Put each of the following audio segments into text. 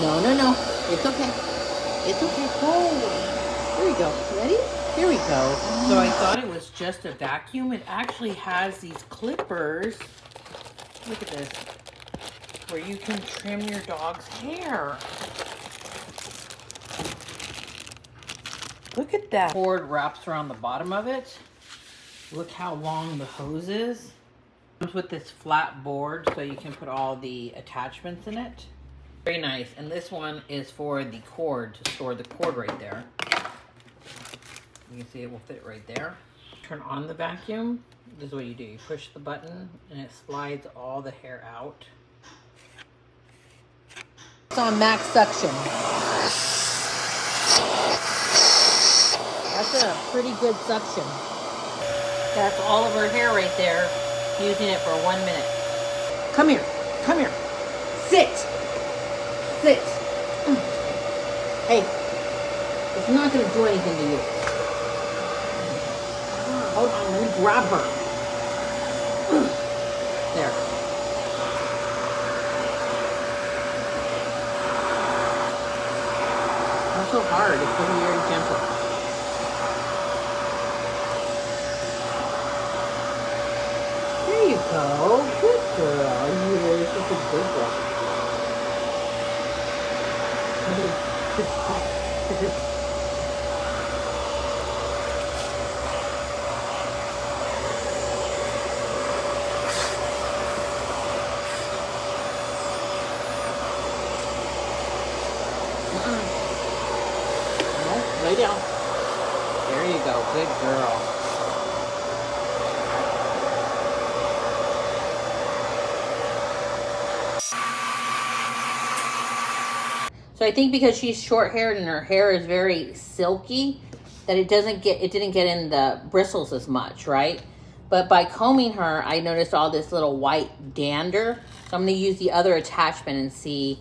No, no, no. It's okay. It's okay. Oh, here we go. Ready? Here we go. So I thought it was just a vacuum. It actually has these clippers. Look at this. Where you can trim your dog's hair. Look at that. Cord wraps around the bottom of it. Look how long the hose is. It comes with this flat board so you can put all the attachments in it. Very nice. And this one is for the cord, to store the cord right there. You can see it will fit right there. Turn on the vacuum. This is what you do. You push the button and it slides all the hair out. It's on max suction. That's a pretty good suction. That's all of her hair right there, using it for 1 minute. Come here. Come here. Sit. Sit. Hey. It's not going to do anything to you. Hold on. Let me grab her. There. Not so hard. It's going to be very gentle. There you go. Good girl. You're such a good girl. No, lay down. There you go. Good girl. So I think because she's short-haired and her hair is very silky, that it didn't get in the bristles as much, right? But by combing her, I noticed all this little white dander. So I'm going to use the other attachment and see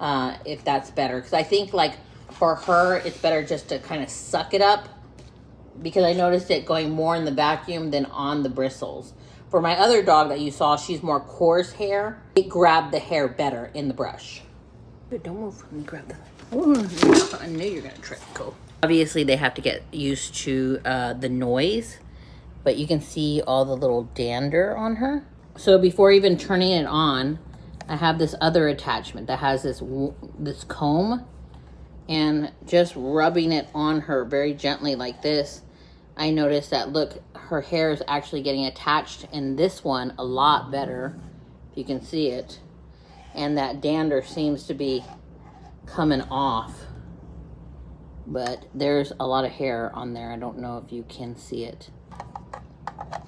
if that's better. Because I think, like, for her, it's better just to kind of suck it up. Because I noticed it going more in the vacuum than on the bristles. For my other dog that you saw, she's more coarse hair. It grabbed the hair better in the brush. Don't move. Let me grab that. Oh, I knew you were going to trip. Go. Obviously, they have to get used to the noise. But you can see all the little dander on her. So before even turning it on, I have this other attachment that has this comb. And just rubbing it on her very gently like this, I noticed that, look, her hair is actually getting attached in this one a lot better. If you can see it. And that dander seems to be coming off. But there's a lot of hair on there. I don't know if you can see it. I'm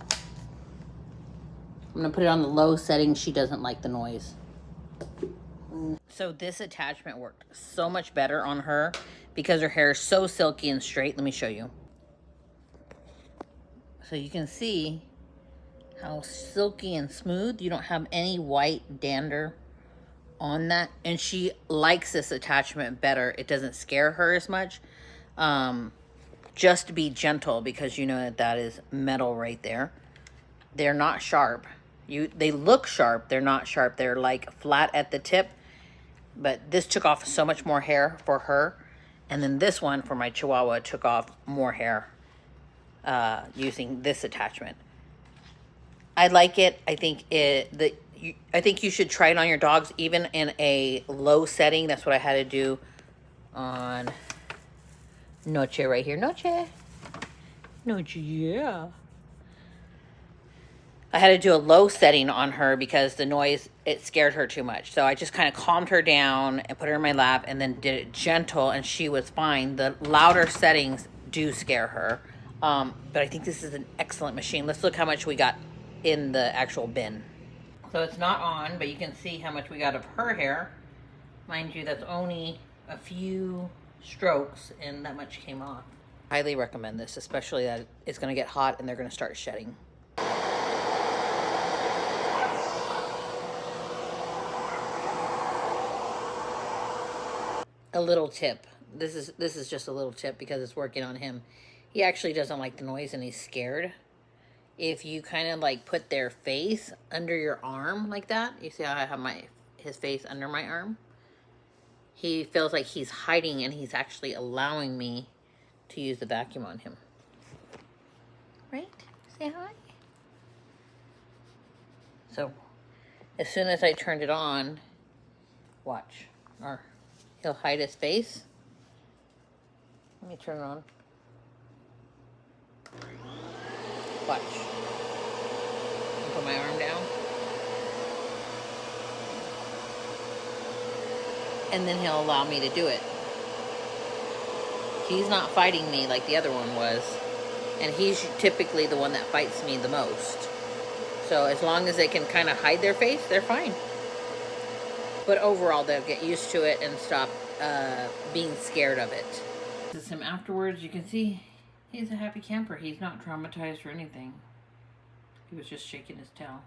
going to put it on the low setting. She doesn't like the noise. So this attachment worked so much better on her because her hair is so silky and straight. Let me show you. So you can see how silky and smooth. You don't have any white dander on that, and she likes this attachment better. It doesn't scare her as much. Just to be gentle, because you know that is metal right there. They're not sharp. They look sharp. They're not sharp. They're like flat at the tip, but this took off so much more hair for her, and then this one for my Chihuahua took off more hair using this attachment. I like it. I think I think you should try it on your dogs, even in a low setting. That's what I had to do on Noche right here. Noche. Noche, yeah. I had to do a low setting on her because the noise, it scared her too much. So I just kind of calmed her down and put her in my lap and then did it gentle, and she was fine. The louder settings do scare her. But I think this is an excellent machine. Let's look how much we got in the actual bin. So it's not on, but you can see how much we got of her hair. Mind you, that's only a few strokes and that much came off. Highly recommend this, especially that it's going to get hot and they're going to start shedding. A little tip. This is just a little tip because it's working on him. He actually doesn't like the noise and he's scared. If you kind of like put their face under your arm like that, you see how I have his face under my arm? he feels like he's hiding and he's actually allowing me to use the vacuum on him. Right? Say hi. So, as soon as I turned it on, watch, or he'll hide his face. Let me turn it on. Watch. Put my arm down. And then he'll allow me to do it. He's not fighting me like the other one was. And he's typically the one that fights me the most. So as long as they can kind of hide their face, they're fine. But overall, they'll get used to it and stop being scared of it. This is him afterwards. You can see he's a happy camper. He's not traumatized or anything. He was just shaking his tail.